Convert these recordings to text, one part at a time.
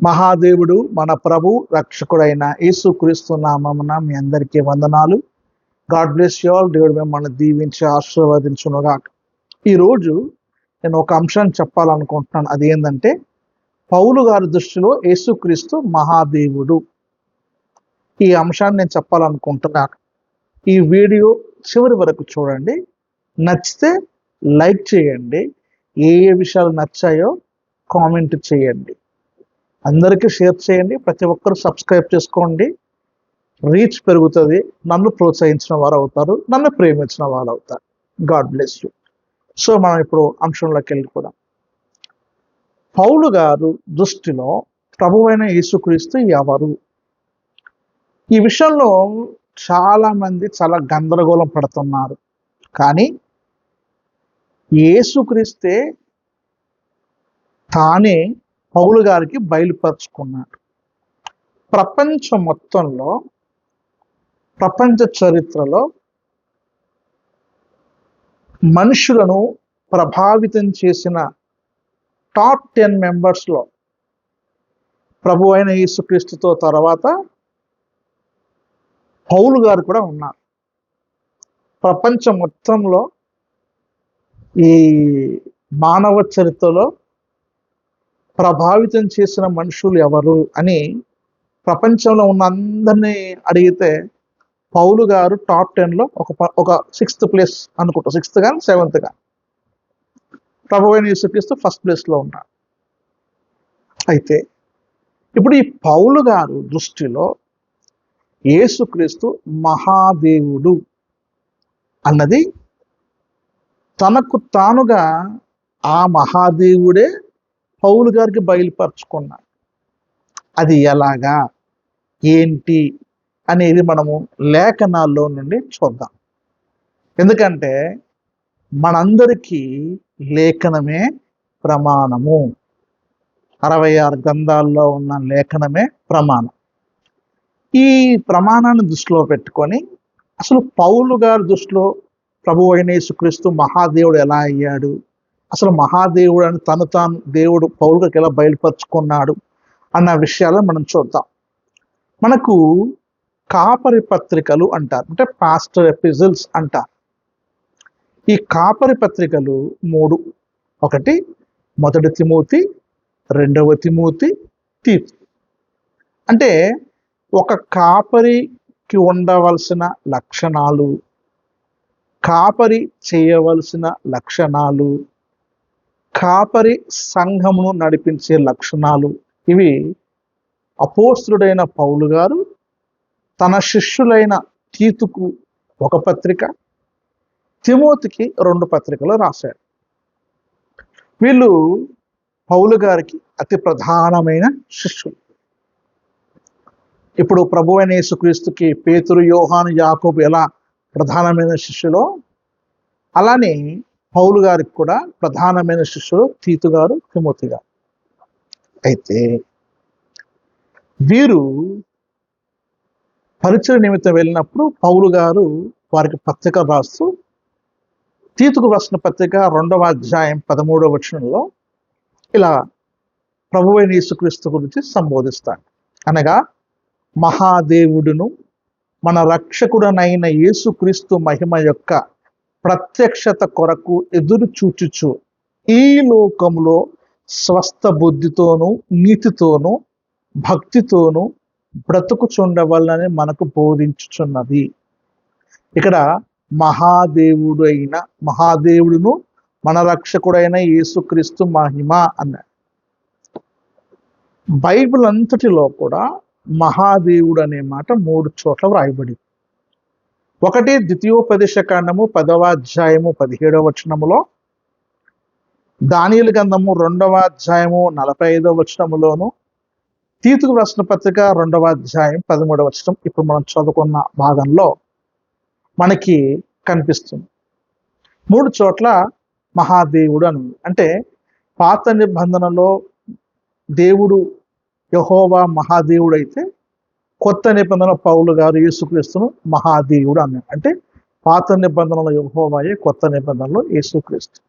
మహాదేవుడు మన ప్రభు రక్షకుడైన యేసుక్రీస్తు నామమున మీ అందరికీ వందనాలు. God bless you all. దేవుడు మిమ్మల్ని దీవించి ఆశీర్వదించునుగా. ఈరోజు నేను ఒక అంశాన్ని చెప్పాలనుకుంటున్నాను. అది ఏంటంటే, పౌలు గారి దృష్టిలో యేసుక్రీస్తు మహాదేవుడు. ఈ అంశాన్ని నేను చెప్పాలనుకుంటున్నాను. ఈ వీడియో చివరి వరకు చూడండి. నచ్చితే లైక్ చేయండి. ఏ విషయాలు నచ్చాయో కామెంట్ చేయండి. అందరికీ షేర్ చేయండి. ప్రతి ఒక్కరు సబ్స్క్రైబ్ చేసుకోండి. రీచ్ పెరుగుతుంది. నన్ను ప్రోత్సహించిన వారు అవుతారు, నన్ను ప్రేమించిన వారు అవుతారు. God bless you. సో మనం ఇప్పుడు అంశంలోకి వెళ్ళిపోదాం. పౌలు గారు దృష్టిలో ప్రభువైన యేసుక్రీస్తు ఎవరు? ఈ విషయంలో చాలా మంది చాలా గందరగోళం పడుతున్నారు. కానీ యేసుక్రీస్తే తానే పౌలు గారికి బయలుపరుచుకున్నాడు. ప్రపంచం మొత్తంలో, ప్రపంచ చరిత్రలో మనుషులను ప్రభావితం చేసిన టాప్ 10 మెంబర్స్లో ప్రభు అయిన యేసుక్రీస్తుతో తర్వాత పౌలు గారు కూడా ఉన్నారు. ప్రపంచం మొత్తంలో ఈ మానవ చరిత్రలో ప్రభావితం చేసిన మనుషులు ఎవరు అని ప్రపంచంలో ఉన్న అందరినీ అడిగితే పౌలు గారు టాప్ 10లో ఒక 6th ప్లేస్ అనుకుంటా. 6th కానీ 7th కానీ ప్రభు అయిన యేసుక్రీస్తు ఫస్ట్ ప్లేస్లో ఉన్నారు. అయితే ఇప్పుడు ఈ పౌలు గారు దృష్టిలో యేసుక్రీస్తు మహాదేవుడు అన్నది తనకు తానుగా ఆ మహాదేవుడే పౌలు గారికి బయలుపరుచుకున్నాడు. అది ఎలాగా, ఏంటి అనేది మనము లేఖనాల్లో నుండి చూద్దాం. ఎందుకంటే మనందరికీ లేఖనమే ప్రమాణము. 66 గ్రంథాల్లో ఉన్న లేఖనమే ప్రమాణం. ఈ ప్రమాణాన్ని దృష్టిలో పెట్టుకొని అసలు పౌలు గారి దృష్టిలో ప్రభు అయిన యేసుక్రీస్తు మహాదేవుడు ఎలా అయ్యాడు, అసలు మహాదేవుడు అని తాను దేవుడు పౌలు గారికి ఎలా బయలుపరుచుకున్నాడు అన్న విషయాలను మనం చూద్దాం. మనకు కాపరి పత్రికలు అంటారు, అంటే పాస్టర్ ఎపిజిల్స్ అంటారు. ఈ కాపరి పత్రికలు 3. ఒకటి మొదటి తిమోతి, 2వ తిమోతి, తీతు. అంటే ఒక కాపరికి ఉండవలసిన లక్షణాలు, కాపరి చేయవలసిన లక్షణాలు, కాపరి సంఘమును నడిపించే లక్షణాలు, ఇవి అపోస్తలుడైన పౌలు గారు తన శిష్యులైన తీతుకు ఒక పత్రిక, తిమోతికి 2 పత్రికలు రాశాడు. వీళ్ళు పౌలు గారికి అతి ప్రధానమైన శిష్యులు. ఇప్పుడు ప్రభు అయిన యేసుక్రీస్తుకి పేతురు, యోహాను, యాకోబు ఎలా ప్రధానమైన శిష్యులో, అలానే పౌలు గారికి కూడా ప్రధానమైన శిష్యులు తీతు గారు, తిమోతి గారు. అయితే వీరు పరిచయ నిమిత్తం వెళ్ళినప్పుడు పౌలు గారు వారికి పత్రిక రాస్తూ తీతుకు రాసిన పత్రిక 2వ అధ్యాయం 13వ వచనంలో ఇలా ప్రభువైన యేసుక్రీస్తు గురించి సంబోధిస్తాడు. అనగా మహాదేవుడును మన రక్షకుడనైన యేసుక్రీస్తు మహిమ యొక్క ప్రత్యక్షత కొరకు ఎదురు చూచుచు ఈ లోకములో స్వస్థ బుద్ధితోనూ నీతితోనూ భక్తితోనూ బ్రతుకుచుండవలనని మనకు బోధించుచున్నది. ఇక్కడ మహాదేవుడును మన రక్షకుడైన యేసుక్రీస్తు మహిమ అన్నాడు. బైబిల్ అంతటిలో కూడా మహాదేవుడు అనే మాట 3 చోట్ల వ్రాయబడింది. ఒకటి ద్వితీయోపదేశ కాండము 10వ అధ్యాయము 17వ వచనములో, దానియేలు గ్రంథము 2వ అధ్యాయము 45వ వచనములోను, తీతుకు రాసిన పత్రిక 2వ అధ్యాయం 13వ వచనం ఇప్పుడు మనం చదువుకున్న భాగంలో మనకి కనిపిస్తుంది. 3 చోట్ల మహాదేవుడు అని. అంటే పాత నిబంధనలో దేవుడు యెహోవా మహాదేవుడు అయితే, కొత్త నిబంధనలో పౌలు గారు యేసుక్రీస్తును మహాదేవుడు అన్నాడు. అంటే పాత నిబంధనలో యెహోవాయే, కొత్త నిబంధనలో యేసుక్రీస్తు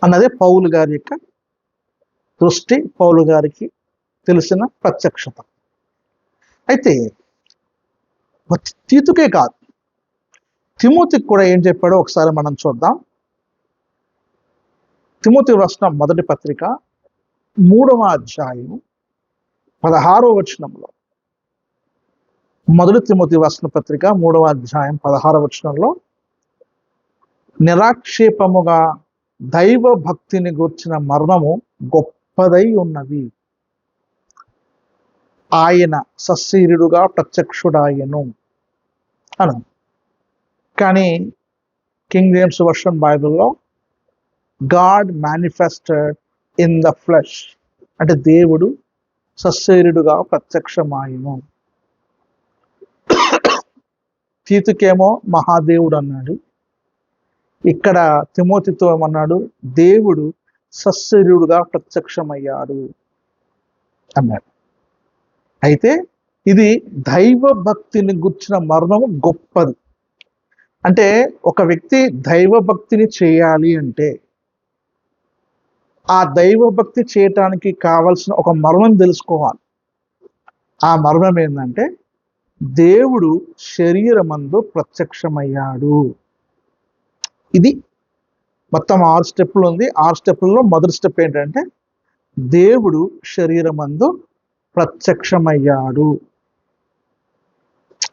అన్నదే పౌలు గారి యొక్క దృష్టి. పౌలు గారికి తెలిసిన ప్రత్యక్షత. అయితే తీతుకే కాదు, తిమోతికి కూడా ఏం చెప్పాడో ఒకసారి మనం చూద్దాం. తిమోతి రాసిన మొదటి పత్రిక 3వ అధ్యాయం 16వ వచనంలో, మొదటి తిమోతి రాసిన పత్రిక 3వ అధ్యాయం 16వ వచనంలో, నిరాక్షేపముగా దైవ భక్తిని గూర్చిన మర్మము గొప్పదై ఉన్నది, ఆయన సశరీరుడుగా ప్రత్యక్షుడాయను అను. కానీ కింగ్ జేమ్స్ వర్షన్ బైబిల్లో God manifested in the flesh అంటే దేవుడు సశరీరుడుగా ప్రత్యక్షమాయను. తీతుకేమో మహాదేవుడు అన్నాడు, ఇక్కడ తిమోతితో ఏమన్నాడు, దేవుడు సశరీరుడుగా ప్రత్యక్షమయ్యాడు అన్నాడు. అయితే ఇది దైవ భక్తిని గుర్చిన మర్మము గొప్పది. అంటే ఒక వ్యక్తి దైవ భక్తిని చేయాలి అంటే ఆ దైవ భక్తి చేయటానికి కావలసిన ఒక మర్మం తెలుసుకోవాలి. ఆ మర్మం ఏంటంటే దేవుడు శరీరమందు ప్రత్యక్షమయ్యాడు. ఇది మొత్తం 6 స్టెప్పులు ఉంది. 6 స్టెప్పుల్లో మొదటి స్టెప్ ఏంటంటే దేవుడు శరీరమందు ప్రత్యక్షమయ్యాడు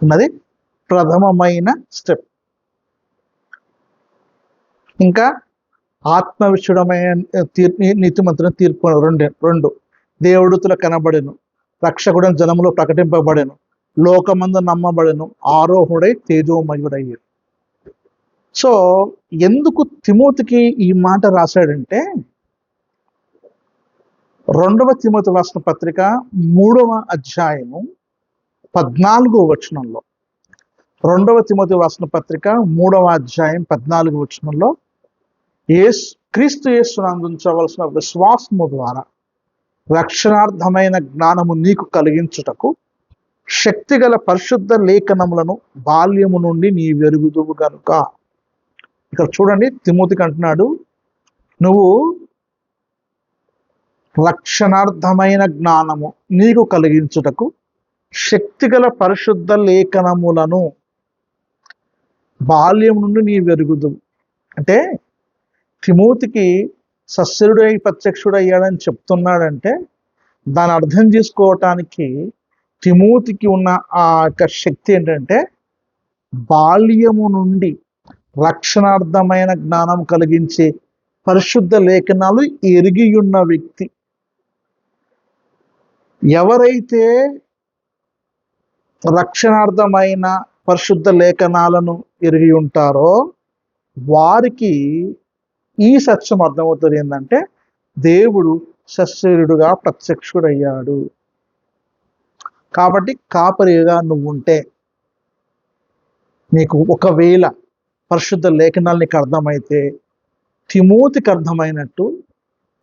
అన్నది ప్రథమమైన స్టెప్. ఇంకా ఆత్మవిషుడమైన నీతిమంతుని తీర్పు 2 దేవుడుతుల కనబడెను, రక్షకుడని జనములో ప్రకటింపబడెను, లోకమందు నమ్మబడెను, ఆరోహుడై తేజోమయుడయ్యాడు. సో ఎందుకు తిమోతికి ఈ మాట రాశాడంటే 2వ తిమోతి రాసిన పత్రిక 3వ అధ్యాయము 14వ వచనంలో, 2వ తిమోతి రాసిన పత్రిక 3వ అధ్యాయం 14వ వచనంలో, క్రీస్తు యేసునందు ఉంచవలసిన విశ్వాసము ద్వారా రక్షణార్థమైన జ్ఞానము నీకు కలిగించుటకు శక్తిగల పరిశుద్ధ లేఖనములను బాల్యము నుండి నీ వెరుగుదువు గనుక. ఇక్కడ చూడండి, తిమోతికి అంటున్నాడు, నువ్వు రక్షణార్థమైన జ్ఞానము నీకు కలిగించుటకు శక్తిగల పరిశుద్ధ లేఖనములను బాల్యం నుండి నీ వెరుగుదువు. అంటే తిమోతికి సశరీరుడై ప్రత్యక్షుడయ్యాడని చెప్తున్నాడంటే దాన్ని అర్థం చేసుకోవటానికి తిమోతికి ఉన్న ఆ యొక్క శక్తి ఏంటంటే బాల్యము నుండి రక్షణార్థమైన జ్ఞానం కలిగించే పరిశుద్ధ లేఖనాలు ఎరిగి ఉన్న వ్యక్తి. ఎవరైతే రక్షణార్థమైన పరిశుద్ధ లేఖనాలను ఎరిగి ఉంటారో వారికి ఈ సత్యం అర్థమవుతుంది, ఏంటంటే దేవుడు సశరీరుడుగా ప్రత్యక్షుడయ్యాడు. కాబట్టి కాపరిగా నువ్వు ఉంటే నీకు ఒకవేళ పరిశుద్ధ లేఖనాలు నీకు అర్థమైతే తిమోతికి అర్థమైనట్టు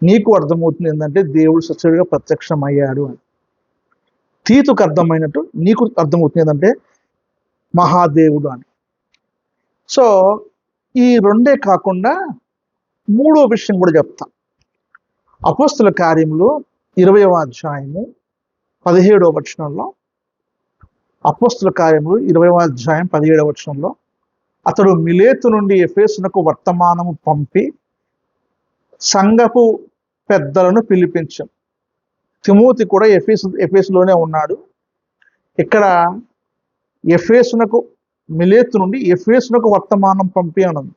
నీకు అర్థమవుతుంది ఏంటంటే దేవుడు సశరీరుడుగా ప్రత్యక్షమయ్యాడు అని. తీతుకు అర్థమైనట్టు నీకు అర్థమవుతుంది ఏంటంటే మహాదేవుడు అని. సో ఈ 2 కాకుండా 3వ విషయం కూడా చెప్తా. అపోస్తుల కార్యములు 20వ అధ్యాయము 17వ వచనంలో, అపోస్తుల కార్యములు 20వ అధ్యాయం 17వ వచనంలో, అతడు మిలేతు నుండి ఎఫెసునకు వర్తమానము పంపి సంఘపు పెద్దలను పిలిపించాం. తిమోతి కూడా ఎఫెసులోనే ఉన్నాడు. ఇక్కడ ఎఫెసునకు మిలేతు నుండి ఎఫెసునకు వర్తమానం పంపి అన్నది.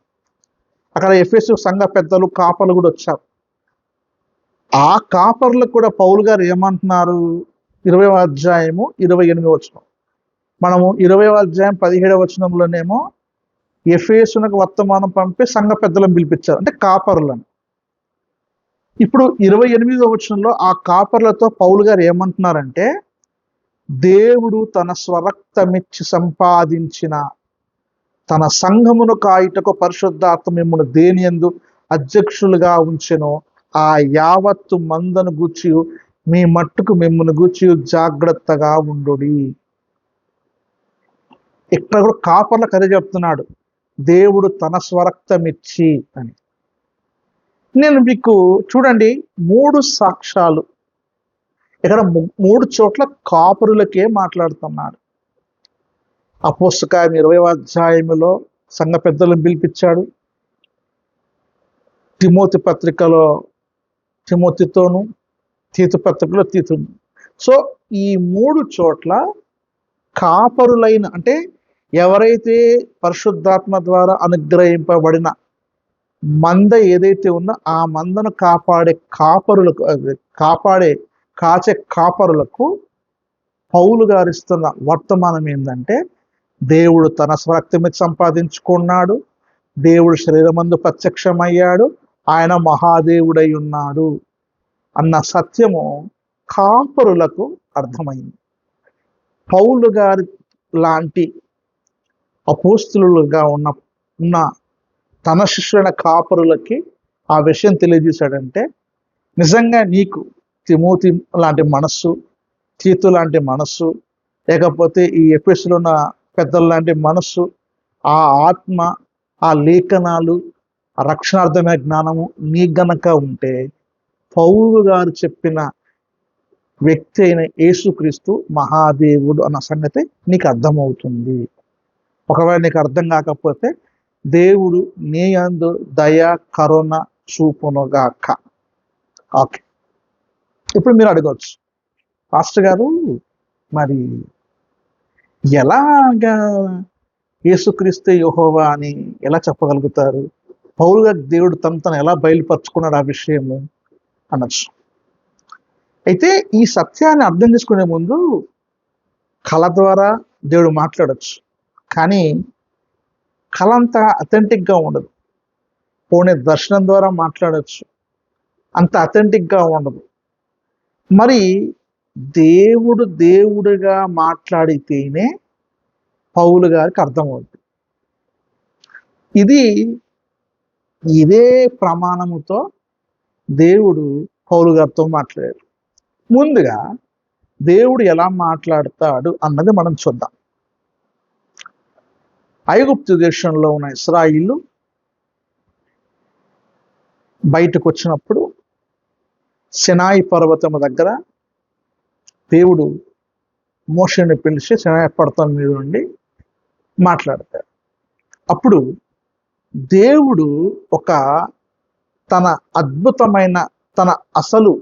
అక్కడ ఎఫెసు సంఘ పెద్దలు కాపర్లు కూడా వచ్చారు. ఆ కాపర్లకు కూడా పౌలు గారు ఏమంటున్నారు, 20వ అధ్యాయము 28వ వచనం, మనము 20వ అధ్యాయం 17వ వచనంలోనేమో ఎఫెసునకు వర్తమానం పంపి సంఘ పెద్దలను పిలిపించారు, అంటే కాపర్లను. ఇప్పుడు 28వ వచనంలో ఆ కాపర్లతో పౌలు గారు ఏమంటున్నారంటే దేవుడు తన స్వరక్తమిచ్చి సంపాదించిన తన సంఘమును కాయుటకు పరిశుద్ధాత్మ మిమ్మును దేనియందు అధ్యక్షులుగా ఉంచెనో ఆ యావత్తు మందను గూర్చి మీ మట్టుకు మిమ్మును గూర్చి జాగ్రత్తగా ఉండుడి. ఇక్కడ కూడా కాపర్లకు అదే చెప్తున్నాడు, దేవుడు తన స్వరక్తమిచ్చి అని. నేను మీకు చూడండి 3 సాక్ష్యాలు ఇక్కడ 3 చోట్ల కాపురులకే మాట్లాడుతున్నాడు. అపోస్తకాయం 20వ అధ్యాయములో సంఘ పెద్దలను పిలిపించాడు. తిమోతి పత్రికలో తిమోతితోను, తీతు పత్రికలో తీతును. సో ఈ 3 చోట్ల కాపరులైన, అంటే ఎవరైతే పరిశుద్ధాత్మ ద్వారా అనుగ్రహింపబడిన మంద ఏదైతే ఉందో ఆ మందను కాచే కాపరులకు పౌలు గారు ఇస్తున్న వర్తమానం ఏంటంటే, దేవుడు తన స్వరక్తమి సంపాదించుకున్నాడు, దేవుడు శరీరమందు ప్రత్యక్షమయ్యాడు, ఆయన మహాదేవుడై ఉన్నాడు అన్న సత్యము కాపరులకు అర్థమైంది. పౌలు గారి లాంటి అపోస్తులుగా ఉన్న తన శిష్యులైన కాపరులకి ఆ విషయం తెలియజేశాడంటే, నిజంగా నీకు తిమోతి లాంటి మనస్సు, తీతు లాంటి మనస్సు, లేకపోతే ఈ ఎఫెసులో ఉన్న పెద్దల లాంటి మనస్సు, ఆ ఆత్మ, ఆ లేఖనాలు, ఆ రక్షణార్థమైన జ్ఞానము నీ గనక ఉంటే పౌలు గారు చెప్పిన వ్యక్తి అయిన యేసుక్రీస్తు మహాదేవుడు అన్న సంగతి నీకు అర్థమవుతుంది. ఒకవేళ నీకు అర్థం కాకపోతే దేవుడు నీ యందు దయ కరుణ చూపునుగాక. ఓకే, ఇప్పుడు మీరు అడగవచ్చు, పాస్టర్ గారు మరి ఎలాగా యేసుక్రీస్తు యెహోవా అని ఎలా చెప్పగలుగుతారు? పౌలు గారు దేవుడు తను ఎలా బయలుపరుచుకున్నాడు ఆ విషయము అనొచ్చు. అయితే ఈ సత్యాన్ని అర్థం చేసుకునే ముందు కళ ద్వారా దేవుడు మాట్లాడచ్చు, కానీ కళ అంత అథెంటిక్గా ఉండదు. పోనీ దర్శనం ద్వారా మాట్లాడచ్చు, అంత అథెంటిక్గా ఉండదు. మరి దేవుడుగా మాట్లాడితేనే పౌలు గారికి అర్థమవుతుంది. ఇదే ప్రమాణముతో దేవుడు పౌలు గారితో మాట్లాడాడు. ముందుగా దేవుడు ఎలా మాట్లాడతాడు అన్నది మనం చూద్దాం. ఐగుప్తు దేశంలో ఉన్న ఇశ్రాయేలు బయటకు వచ్చినప్పుడు సినాయి పర్వతం దగ్గర దేవుడు మోషేని పిలిచి సినాయి పర్వతం మీద నుండి మాట్లాడతాడు. అప్పుడు దేవుడు తన అద్భుతమైన, తన అసలు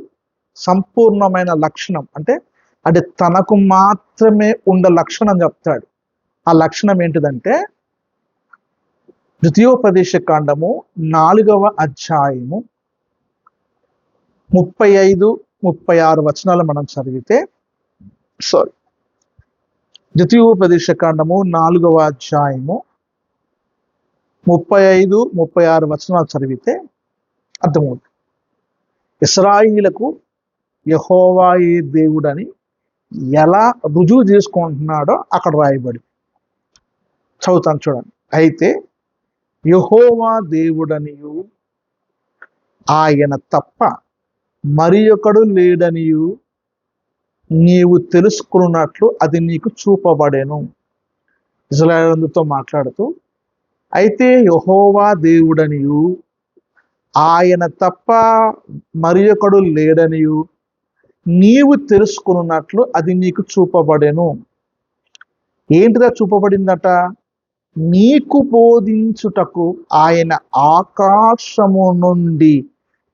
సంపూర్ణమైన లక్షణం, అంటే అది తనకు మాత్రమే ఉండే లక్షణం చెప్తాడు. ఆ లక్షణం ఏంటిదంటే, ద్వితీయోపదేశ కాండము 4వ అధ్యాయము 35-36 వచనాలు మనం చదివితే, ద్వితీయోపదేశ కాండము 4వ అధ్యాయము 35-36 వచనాలు చదివితే అర్థమవుతుంది. ఇశ్రాయేలుకు యెహోవాయే దేవుడని ఎలా రుజువు చేసుకుంటున్నాడో అక్కడ రాయబడి చదువుతాను చూడండి. అయితే యెహోవా దేవుడనియు ఆయన తప్ప మరి ఒకడు లేడనియు నీవు తెలుసుకున్నట్లు అది నీకు చూపబడెను. ఇశ్రాయేలుతో మాట్లాడుతూ, అయితే యెహోవా దేవుడనియు ఆయన తప్ప మరి ఒకడు లేడనియు నీవు తెలుసుకున్నట్లు అది నీకు చూపబడెను. ఏంటిదా చూపబడిందట? నీకు బోధించుటకు ఆయన ఆకాశము నుండి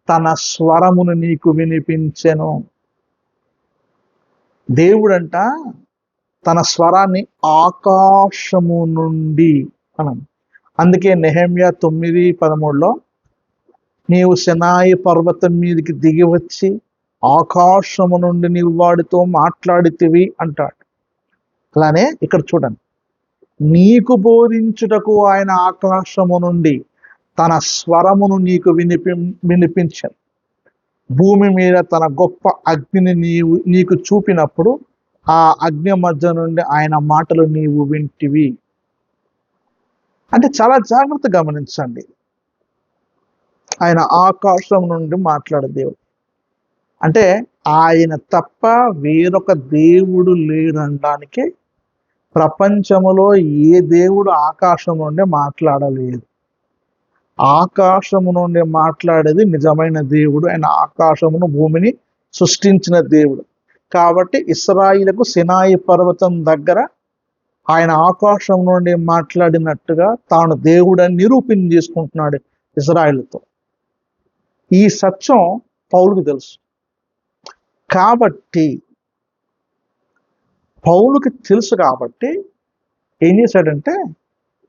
తన స్వరమును నీకు వినిపించెను. దేవుడంట తన స్వరాన్ని ఆకాశము నుండి అనం. అందుకే నెహెమ్యా 9:13 నీవు సినాయి పర్వతం మీదకి దిగి వచ్చి ఆకాశము నుండి నీవు వాడితో మాట్లాడితివి అంటాడు. అలానే ఇక్కడ చూడండి, నీకు బోధించుటకు ఆయన ఆకాశము నుండి తన స్వరమును నీకు వినిపించాను. భూమి మీద తన గొప్ప అగ్నిని నీకు చూపినప్పుడు ఆ అగ్ని మధ్య నుండి ఆయన మాటలు నీవు వింటివి. అంటే చాలా జాగ్రత్తగా గమనించండి, ఆయన ఆకాశం నుండి మాట్లాడే దేవుడు. అంటే ఆయన తప్ప వేరొక దేవుడు లేదనడానికి ప్రపంచంలో ఏ దేవుడు ఆకాశం నుండి మాట్లాడలేదు. ఆకాశము నుండి మాట్లాడేది నిజమైన దేవుడు. ఆయన ఆకాశమును భూమిని సృష్టించిన దేవుడు. కాబట్టి ఇశ్రాయేలుకు సినాయి పర్వతం దగ్గర ఆయన ఆకాశం నుండి మాట్లాడినట్టుగా తాను దేవుడని నిరూపణ చేసుకుంటున్నాడు ఇశ్రాయేలుతో. ఈ సత్యం పౌలుకు తెలుసు. కాబట్టి పౌలుకి తెలుసు కాబట్టి ఏం చేశాడంటే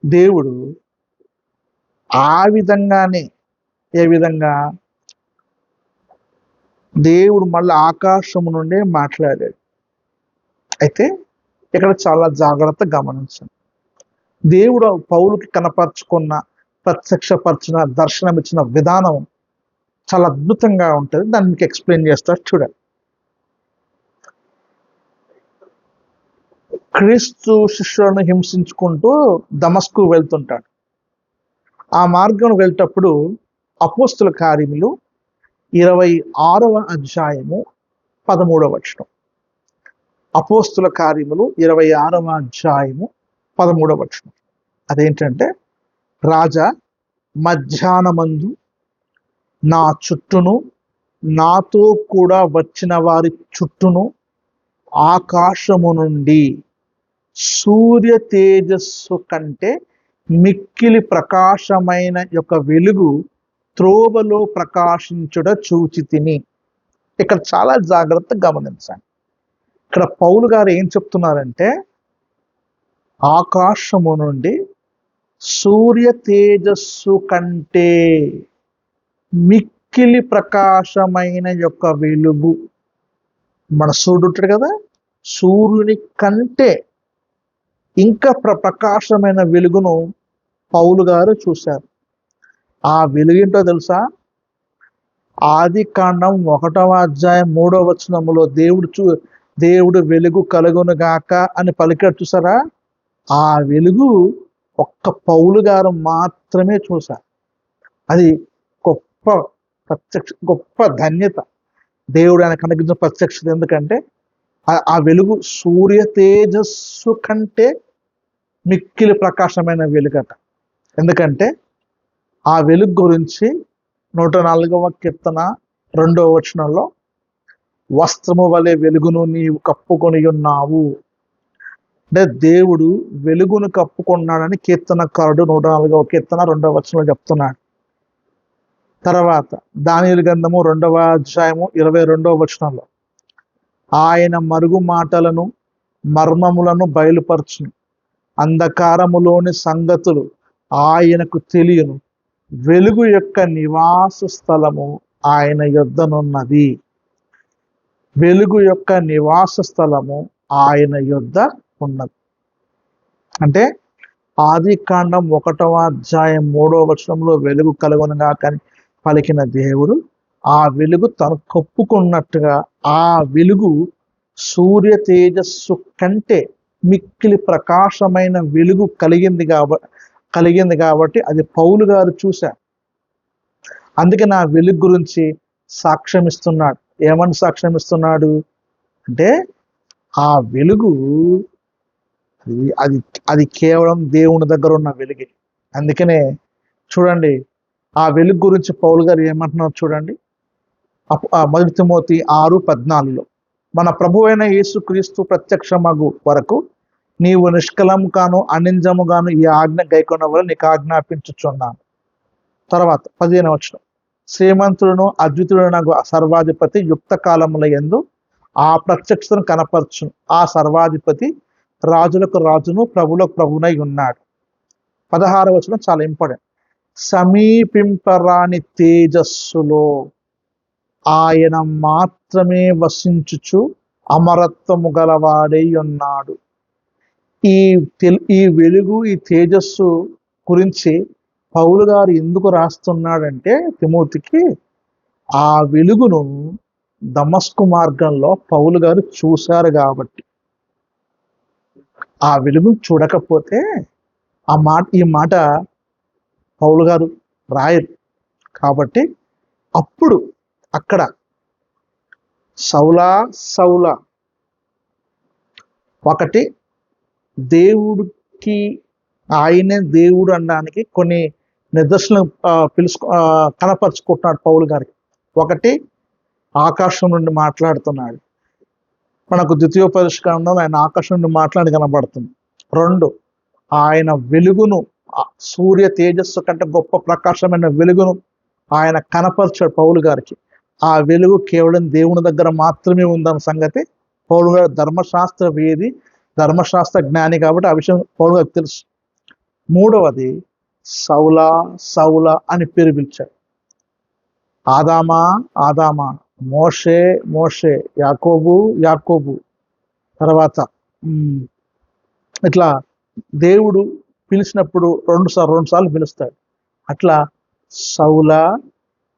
దేవుడు ఆ విధంగానే, ఏ విధంగా దేవుడు మళ్ళీ ఆకాశం నుండే మాట్లాడాడు. అయితే ఇక్కడ చాలా జాగ్రత్త గమనించండి. దేవుడు పౌలుకి కనపరుచుకున్న, ప్రత్యక్షపరిచిన, దర్శనం ఇచ్చిన విధానం చాలా అద్భుతంగా ఉంటుంది. దాన్ని మీకు ఎక్స్ప్లెయిన్ చేస్తారు చూడండి. క్రీస్తు శిష్యులను హింసించుకుంటూ దమస్కు వెళ్తుంటాడు. ఆ మార్గం వెళ్ళేటప్పుడు అపోస్తుల కార్యములు 26వ అధ్యాయము 13వ వచనం. అపోస్తుల కార్యములు 26వ అధ్యాయము 13వ వచనం. అదేంటంటే, రాజా, మధ్యాహ్నమందు నా చుట్టూను నాతో కూడా వచ్చిన వారి చుట్టూను ఆకాశము నుండి సూర్య తేజస్సు కంటే మిక్కిలి ప్రకాశమైన యొక్క వెలుగు త్రోవలో ప్రకాశించుట చూచితిని. ఇక్కడ చాలా జాగ్రత్త గమనించండి. ఇక్కడ పౌలు గారు ఏం చెప్తున్నారంటే, ఆకాశము నుండి సూర్య తేజస్సు కంటే మిక్కిలి ప్రకాశమైన యొక్క వెలుగు. మన సూర్యుడు ఉంటాడు కదా, సూర్యుని కంటే ఇంకా ప్రకాశమైన వెలుగును పౌలు గారు చూశారు. ఆ వెలుగేంటో తెలుసా? ఆది కాండం 1వ అధ్యాయం 3వ వచనములో దేవుడు వెలుగు కలుగును గాక అని పలికాడు చూసారా? ఆ వెలుగు ఒక్క పౌలు గారు మాత్రమే చూశారు. అది గొప్ప ధన్యత. దేవుడు ఆయన కనిపించిన ప్రత్యక్షత. ఎందుకంటే ఆ వెలుగు సూర్య తేజస్సు కంటే మిక్కిలి ప్రకాశమైన వెలుగట. ఎందుకంటే ఆ వెలుగు గురించి 104వ కీర్తన 2వ వచనంలో, వస్త్రము వలె వెలుగును నీవు కప్పుకొని ఉన్నావు అంటే దేవుడు వెలుగును కప్పుకున్నాడని కీర్తనకారుడు 104వ కీర్తన 2వ వచనంలో చెప్తున్నాడు. తర్వాత దానియేలు గ్రంథము 2వ అధ్యాయము 22వ వచనంలో, ఆయన మరుగు మాటలను మర్మములను బయలుపరచును, అంధకారములోని సంగతులు ఆయనకు తెలియను, వెలుగు యొక్క నివాస స్థలము ఆయన యొద్దనున్నది. వెలుగు యొక్క నివాస స్థలము ఆయన యొద్ద ఉన్నది. అంటే ఆది కాండం 1వ అధ్యాయం 3వ వచనంలో వెలుగు కలుగునుగా కానీ పలికిన దేవుడు ఆ వెలుగు తను కప్పుకున్నట్టుగా ఆ వెలుగు సూర్య తేజస్సు కంటే మిక్కిలి ప్రకాశమైన వెలుగు కలిగింది కాబట్టి అది పౌలు గారు చూశారు. అందుకే నా వెలుగు గురించి సాక్ష్యం ఇస్తున్నాడు. ఏమని సాక్ష్యం ఇస్తున్నాడు అంటే, ఆ వెలుగు అది కేవలం దేవుని దగ్గర ఉన్న వెలుగే. అందుకనే చూడండి, ఆ వెలుగు గురించి పౌలు గారు ఏమంటున్నారు చూడండి. 1 తిమోతి 6:14లో, మన ప్రభు అయిన యేసుక్రీస్తు ప్రత్యక్షమగు వరకు నీవు నిష్కలంగాను అనింజముగాను ఈ ఆజ్ఞ గైకొన్న వల్ల నీకు ఆజ్ఞాపించుచున్నాను. తర్వాత 15వ వచనం, శ్రీమంతుడును అద్వితుడునగు సర్వాధిపతి యుక్త కాలముల యందు ఆ ప్రత్యక్షతను కనపరచును. ఆ సర్వాధిపతి రాజులకు రాజును ప్రభులకు ప్రభునై ఉన్నాడు. 16వ వచనం చాలా ఇంపార్టెంట్, సమీపింపరాని తేజస్సులో ఆయన మాత్రమే వసించుచు అమరత్వము గలవాడై ఉన్నాడు. ఈ వెలుగు, ఈ తేజస్సు గురించి పౌలు గారు ఎందుకు రాస్తున్నాడంటే తిమోతికి, ఆ వెలుగును దమస్కు మార్గంలో పౌలు గారు చూశారు కాబట్టి. ఆ వెలుగును చూడకపోతే ఈ మాట పౌలు గారు రాయరు. కాబట్టి అప్పుడు అక్కడ సౌలా ఒకటి దేవుడికి, ఆయనే దేవుడు అనడానికి కొన్ని నిదర్శనం కనపరుచుకుంటున్నాడు పౌలు గారికి. ఒకటి, ఆకాశం నుండి మాట్లాడుతున్నాడు. మనకు ద్వితీయోపదేశకాండంలో ఆయన ఆకాశం నుండి మాట్లాడి కనబడుతుంది. 2, ఆయన వెలుగును, సూర్య తేజస్సు కంటే గొప్ప ప్రకాశమైన వెలుగును ఆయన కనపరిచాడు పౌలు గారికి. ఆ వెలుగు కేవలం దేవుని దగ్గర మాత్రమే ఉందన్న సంగతి పౌలు గారు ధర్మశాస్త్ర వేది, ధర్మశాస్త్ర జ్ఞాని కాబట్టి ఆ విషయం పౌలు గారికి తెలుసు. 3వది, సౌలా సౌలా అని పేరు పిలిచాడు. ఆదామా ఆదామా, మోషే మోషే, యాకోబు యాకోబు. తర్వాత ఇట్లా దేవుడు పిలిచినప్పుడు రెండు సార్లు పిలుస్తాడు. అట్లా సౌలా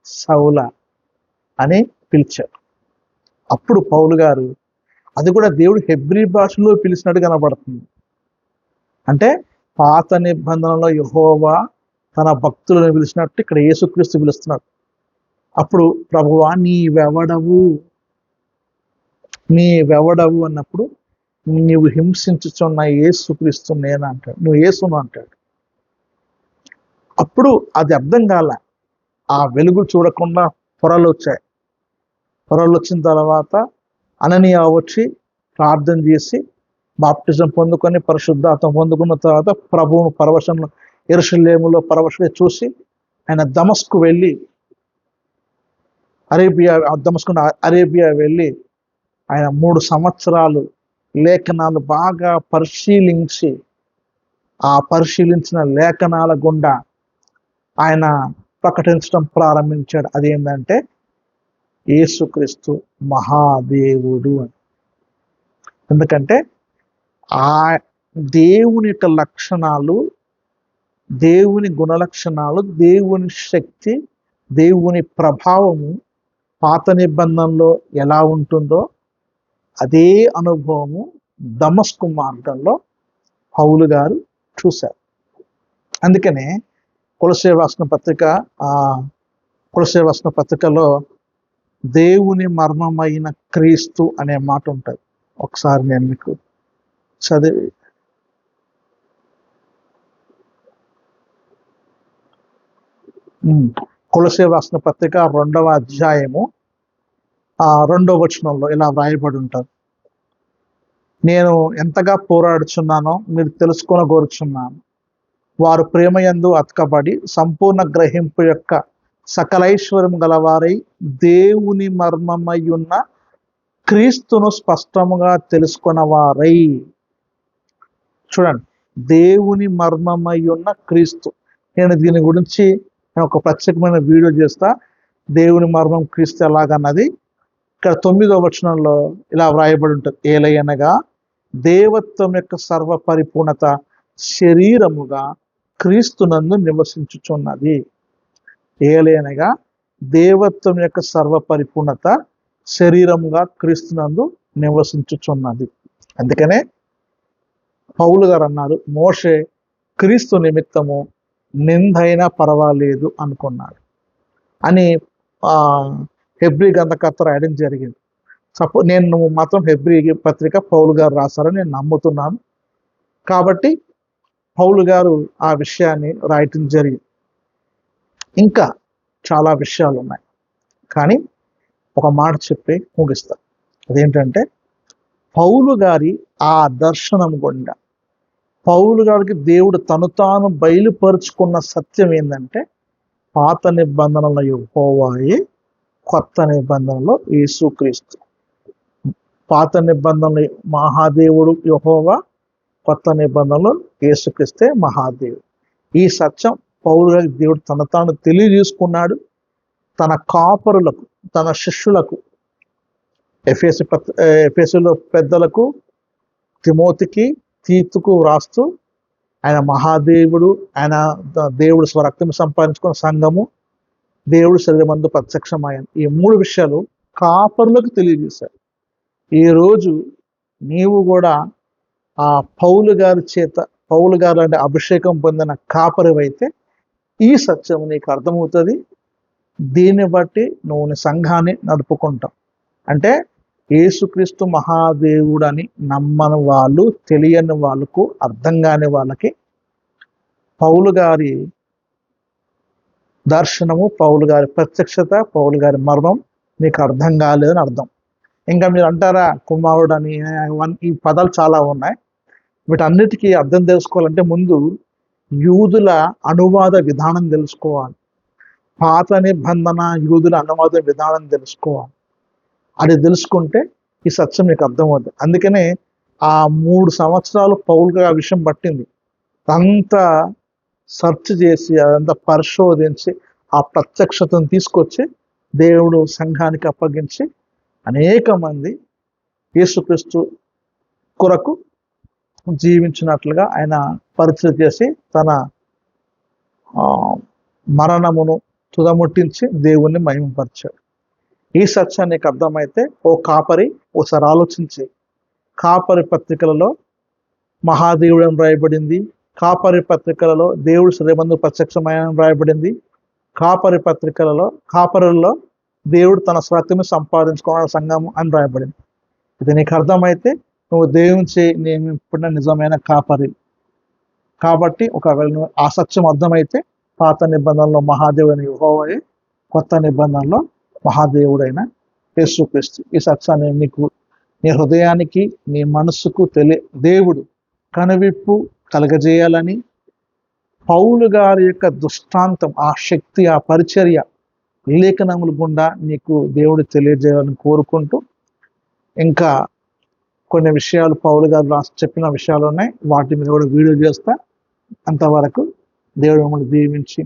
సౌలా అని పిలిచాడు. అప్పుడు పౌలు గారు, అది కూడా దేవుడు హెబ్రీ భాషలో పిలిచినట్టు కనబడుతుంది. అంటే పాత నిబంధనలో యెహోవా తన భక్తులను పిలిచినట్టు ఇక్కడ యేసుక్రీస్తు పిలుస్తున్నాడు. అప్పుడు ప్రభువా నీవెవడవు అన్నప్పుడు నీవు హింసించుచున్న యేసుక్రీస్తు నేను అంటాడు, నువ్వు యేసును అంటాడు. అప్పుడు అది అర్థం కాల. ఆ వెలుగు చూడకుండా పొరలు వచ్చాయి. పొరలు వచ్చిన తర్వాత అననీయ వచ్చి ప్రార్థన చేసి బాప్టిజం పొందుకొని పరిశుద్ధాత్మ పొందుకున్న తర్వాత ప్రభువును పరవశంలో యెరూషలేములో పరవశంగా చూసి ఆయన దమస్కు వెళ్ళి అరేబియా వెళ్ళి ఆయన 3 సంవత్సరాలు లేఖనాలు బాగా పరిశీలించి ఆ పరిశీలించిన లేఖనాల గుండా ఆయన ప్రకటించడం ప్రారంభించాడు. అదేంటంటే యేసుక్రీస్తు మహాదేవుడు అని. ఎందుకంటే ఆ దేవుని యొక్క లక్షణాలు, దేవుని గుణలక్షణాలు, దేవుని శక్తి, దేవుని ప్రభావము పాత నిబంధనలో ఎలా ఉంటుందో అదే అనుభవము దమస్కు మార్గంలో పౌలు గారు చూశారు. అందుకనే కొలస్సే రాసిన పత్రికలో దేవుని మర్మమైన క్రీస్తు అనే మాట ఉంటుంది. ఒకసారి నేను మీకు చదివి కొలస్సే రాసిన పత్రిక 2వ అధ్యాయము 2వ వచనంలో ఇలా వ్రాయబడి ఉంటుంది. నేను ఎంతగా పోరాడుచున్నానో మీరు తెలుసుకొనగోరుచున్నాను. వారు ప్రేమయందు అతకబడి సంపూర్ణ గ్రహింపు యొక్క సకలైశ్వర్యం గలవారై దేవుని మర్మమై ఉన్న క్రీస్తును స్పష్టముగా తెలుసుకున్నవారై. చూడండి, దేవుని మర్మమై ఉన్న క్రీస్తు. నేను దీని గురించి ఒక ప్రత్యేకమైన వీడియో చేస్తా, దేవుని మర్మం క్రీస్తు ఎలాగన్నది. ఇక్కడ 9వ వచనంలో ఇలా వ్రాయబడి ఉంటుంది, ఏలయనగా దేవత్వం యొక్క సర్వ పరిపూర్ణత శరీరముగా క్రీస్తునందు నివసించుచున్నది. ఏలయనగా దేవత్వం యొక్క సర్వ పరిపూర్ణత శరీరముగా క్రీస్తునందు నివసించుచున్నది. అందుకనే పౌలు గారు అన్నారు, మోషే క్రీస్తు నిమిత్తము నిందైనా పర్వాలేదు అనుకున్నాడు అని హెబ్రీ గ్రంథకర్త రాయడం జరిగింది. నేను మాత్రం హెబ్రీ పత్రిక పౌలు గారు రాశారని నేను నమ్ముతున్నాను. కాబట్టి పౌలు గారు ఆ విషయాన్ని రాయటం జరిగింది. ఇంకా చాలా విషయాలు ఉన్నాయి, కానీ ఒక మాట చెప్పి ముగిస్తాను. అదేంటంటే పౌలు గారి ఆ దర్శనం గుండా పౌలు గారికి దేవుడు తను తాను బయలుపరుచుకున్న సత్యం ఏంటంటే పాత నిబంధనల యెహోవాయే, కొత్త నిబంధనలో యేసుక్రీస్తు. పాత నిబంధనలు మహాదేవుడు యెహోవా, కొత్త నిబంధనలో యేసుక్రీస్తే మహాదేవుడు. ఈ సత్యం పౌలు గారికి దేవుడు తను తాను తెలియజేసుకున్నాడు. తన కాపరులకు, తన శిష్యులకు, ఎఫెసులో పెద్దలకు, తిమోతికి, తీతుకు వ్రాస్తూ ఆయన మహాదేవుడు, ఆయన దేవుడు స్వరక్తం సంపాదించుకున్న సంఘము, దేవుడు శరీరమందు ప్రత్యక్షమయ్యాను. ఈ 3 విషయాలు కాపరులకు తెలియజేశారు. ఈరోజు నీవు కూడా ఆ పౌలు గారు అంటే అభిషేకం పొందిన కాపరివైతే ఈ సత్యం నీకు అర్థమవుతుంది. దీన్ని బట్టి నువ్వు నీ సంఘాన్ని నడుపుకుంటావు. అంటే యేసుక్రీస్తు మహాదేవుడని నమ్మని వాళ్ళు, తెలియని వాళ్ళకు, అర్థం కాని వాళ్ళకి పౌలు గారి దర్శనము, పౌలు గారి ప్రత్యక్షత, పౌలు గారి మర్మం నీకు అర్థం కాలేదని అర్థం. ఇంకా మీరు అంటారా కుమారుడు అని, ఈ పదాలు చాలా ఉన్నాయి. వీటన్నిటికీ అర్థం తెలుసుకోవాలంటే ముందు యూదుల అనువాద విధానం తెలుసుకోవాలి. పాత నిబంధన యూదుల అనువాద విధానం తెలుసుకోవాలి. అది తెలుసుకుంటే ఈ సత్యం మీకు అర్థమవుతుంది. అందుకనే ఆ 3 సంవత్సరాలు పౌలుగా ఆ విషయం పట్టింది. అంతా సెర్చ్ చేసి అదంతా పరిశోధించి ఆ ప్రత్యక్షతను తీసుకొచ్చి దేవుడు సంఘానికి అప్పగించి అనేక మంది యేసుక్రీస్తు కొరకు జీవించినట్లుగా ఆయన పరిచయం చేసి తన మరణమును తుదముట్టించి దేవుణ్ణి మహిమపరిచాడు. ఈ సత్యం నీకు అర్థమైతే ఓ కాపరి ఒకసారి ఆలోచించి, కాపరి పత్రికలలో మహాదేవుడు అని రాయబడింది, కాపరి పత్రికలలో దేవుడు శ్రీమందు ప్రత్యక్షమైన రాయబడింది, కాపరి పత్రికలలో కాపరుల్లో దేవుడు తన స్వార్థము సంపాదించుకోవాలని సంఘం అని రాయబడింది. ఇది నీకు అర్థమైతే నువ్వు దేవుని నియమింపబడిన నిజమైన కాపరి. కాబట్టి ఒకవేళ నువ్వు ఆ సత్యం అర్థమైతే పాత నిబంధనలో మహాదేవుడైన యెహోవాయే, కొత్త నిబంధనలో మహాదేవుడైన యేసుక్రీస్తు. ఈ సత్యాన్ని నీకు నీ హృదయానికి నీ మనస్సుకు దేవుడు కనువిప్పు కలగజేయాలని పౌలు గారి యొక్క దృష్టాంతం, ఆ శక్తి, ఆ పరిచర్య లేఖనముల గుండా నీకు దేవుడు తెలియజేయాలని కోరుకుంటూ, ఇంకా కొన్ని విషయాలు పౌలు గారు చెప్పిన విషయాలు ఉన్నాయి, వాటి మీద కూడా వీడియో చేస్తా. అంతవరకు దేవుడు మిమ్మల్ని దీవించి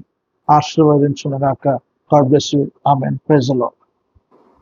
ఆశీర్వదించును గాక. God bless you. Amen. Praise the lord.